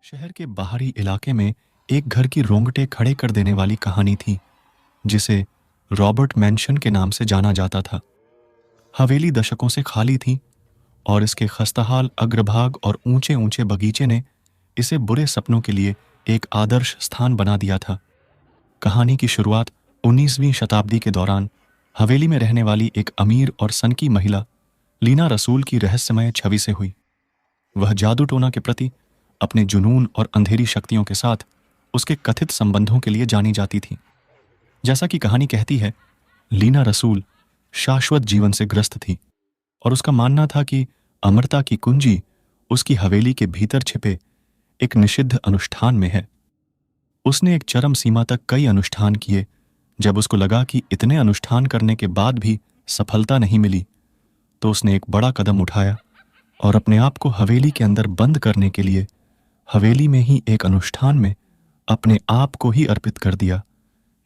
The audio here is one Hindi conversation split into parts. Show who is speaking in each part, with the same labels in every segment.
Speaker 1: शहर के बाहरी इलाके में एक घर की रोंगटे खड़े कर देने वाली कहानी थी, जिसे रॉबर्ट मैंशन के नाम से जाना जाता था। हवेली दशकों से खाली थी और इसके खस्ताहाल अग्रभाग और ऊंचे ऊंचे बगीचे ने इसे बुरे सपनों के लिए एक आदर्श स्थान बना दिया था। कहानी की शुरुआत 19वीं शताब्दी के दौरान हवेली में रहने वाली एक अमीर और सनकी महिला लीना रसूल की रहस्यमय छवि से हुई। वह जादू टोना के प्रति अपने जुनून और अंधेरी शक्तियों के साथ उसके कथित संबंधों के लिए जानी जाती थी। जैसा कि कहानी कहती है, लीना रसूल शाश्वत जीवन से ग्रस्त थी और उसका मानना था कि अमरता की कुंजी उसकी हवेली के भीतर छिपे एक निषिद्ध अनुष्ठान में है। उसने एक चरम सीमा तक कई अनुष्ठान किए। जब उसको लगा कि इतने अनुष्ठान करने के बाद भी सफलता नहीं मिली, तो उसने एक बड़ा कदम उठाया और अपने आप को हवेली के अंदर बंद करने के लिए हवेली में ही एक अनुष्ठान में अपने आप को ही अर्पित कर दिया,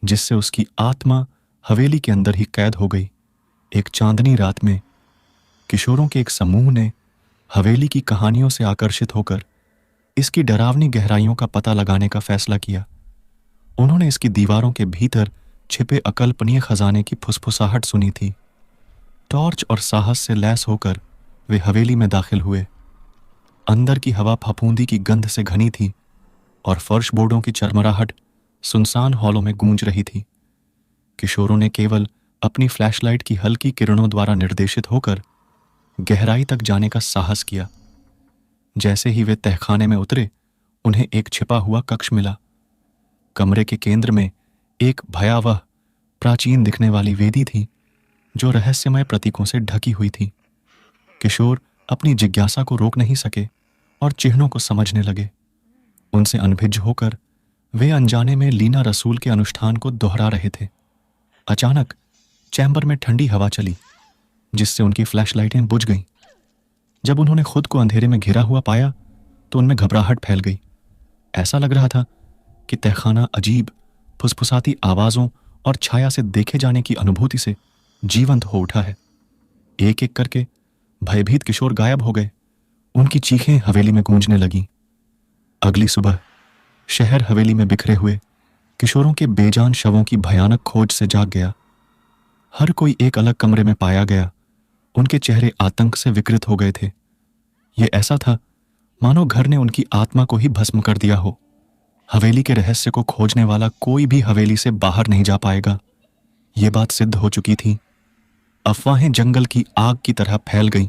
Speaker 1: जिससे उसकी आत्मा हवेली के अंदर ही कैद हो गई। एक चांदनी रात में किशोरों के एक समूह ने हवेली की कहानियों से आकर्षित होकर इसकी डरावनी गहराइयों का पता लगाने का फैसला किया। उन्होंने इसकी दीवारों के भीतर छिपे अकल्पनीय खजाने की फुसफुसाहट सुनी थी। टॉर्च और साहस से लैस होकर वे हवेली में दाखिल हुए। अंदर की हवा फफूंदी की गंध से घनी थी और फर्श बोर्डों की चरमराहट सुनसान हॉलों में गूंज रही थी। किशोरों ने केवल अपनी फ्लैशलाइट की हल्की किरणों द्वारा निर्देशित होकर गहराई तक जाने का साहस किया। जैसे ही वे तहखाने में उतरे, उन्हें एक छिपा हुआ कक्ष मिला। कमरे के केंद्र में एक भयावह प्राचीन दिखने वाली वेदी थी, जो रहस्यमय प्रतीकों से ढकी हुई थी। किशोर अपनी जिज्ञासा को रोक नहीं सके और चिन्हों को समझने लगे। उनसे अनभिज्ज होकर वे अनजाने में लीना रसूल के अनुष्ठान को दोहरा रहे थे। अचानक चैम्बर में ठंडी हवा चली, जिससे उनकी फ्लैशलाइटें बुझ गईं। जब उन्होंने खुद को अंधेरे में घिरा हुआ पाया, तो उनमें घबराहट फैल गई। ऐसा लग रहा था कि तहखाना अजीब फुसफुसाती आवाजों और छाया से देखे जाने की अनुभूति से जीवंत हो उठा है। एक एक करके भयभीत किशोर गायब हो गए। उनकी चीखें हवेली में गूंजने लगीं। अगली सुबह शहर हवेली में बिखरे हुए किशोरों के बेजान शवों की भयानक खोज से जाग गया। हर कोई एक अलग कमरे में पाया गया। उनके चेहरे आतंक से विकृत हो गए थे। यह ऐसा था मानो घर ने उनकी आत्मा को ही भस्म कर दिया हो। हवेली के रहस्य को खोजने वाला कोई भी हवेली से बाहर नहीं जा पाएगा। ये बात सिद्ध हो चुकी थी। अफवाहें जंगल की आग की तरह फैल गईं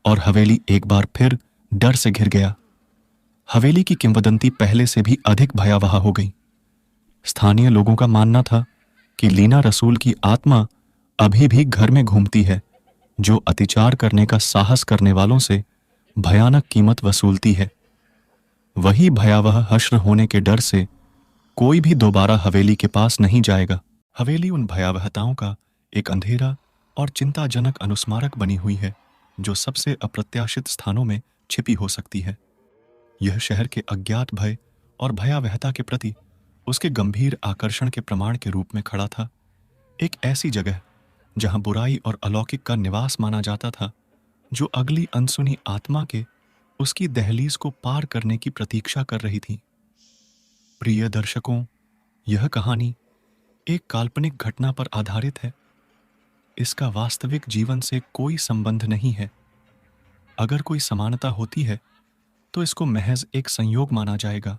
Speaker 1: और हवेली एक बार फिर डर से घिर गया। हवेली की किंवदंती पहले से भी अधिक भयावह हो गई। स्थानीय लोगों का मानना था कि लीना रसूल की आत्मा अभी भी घर में घूमती है, जो अतिचार करने का साहस करने वालों से भयानक कीमत वसूलती है। वही भयावह हश्र होने के डर से कोई भी दोबारा हवेली के पास नहीं जाएगा। हवेली उन भयावहताओं का एक अंधेरा और चिंताजनक अनुस्मारक बनी हुई है, जो सबसे अप्रत्याशित स्थानों में छिपी हो सकती है। यह शहर के अज्ञात भय और भयावहता के प्रति उसके गंभीर आकर्षण के प्रमाण के रूप में खड़ा था। एक ऐसी जगह जहां बुराई और अलौकिक का निवास माना जाता था, जो अगली अनसुनी आत्मा के उसकी दहलीज को पार करने की प्रतीक्षा कर रही थी। प्रिय दर्शकों, यह कहानी एक काल्पनिक घटना पर आधारित है। इसका वास्तविक जीवन से कोई संबंध नहीं है। अगर कोई समानता होती है, तो इसको महज एक संयोग माना जाएगा।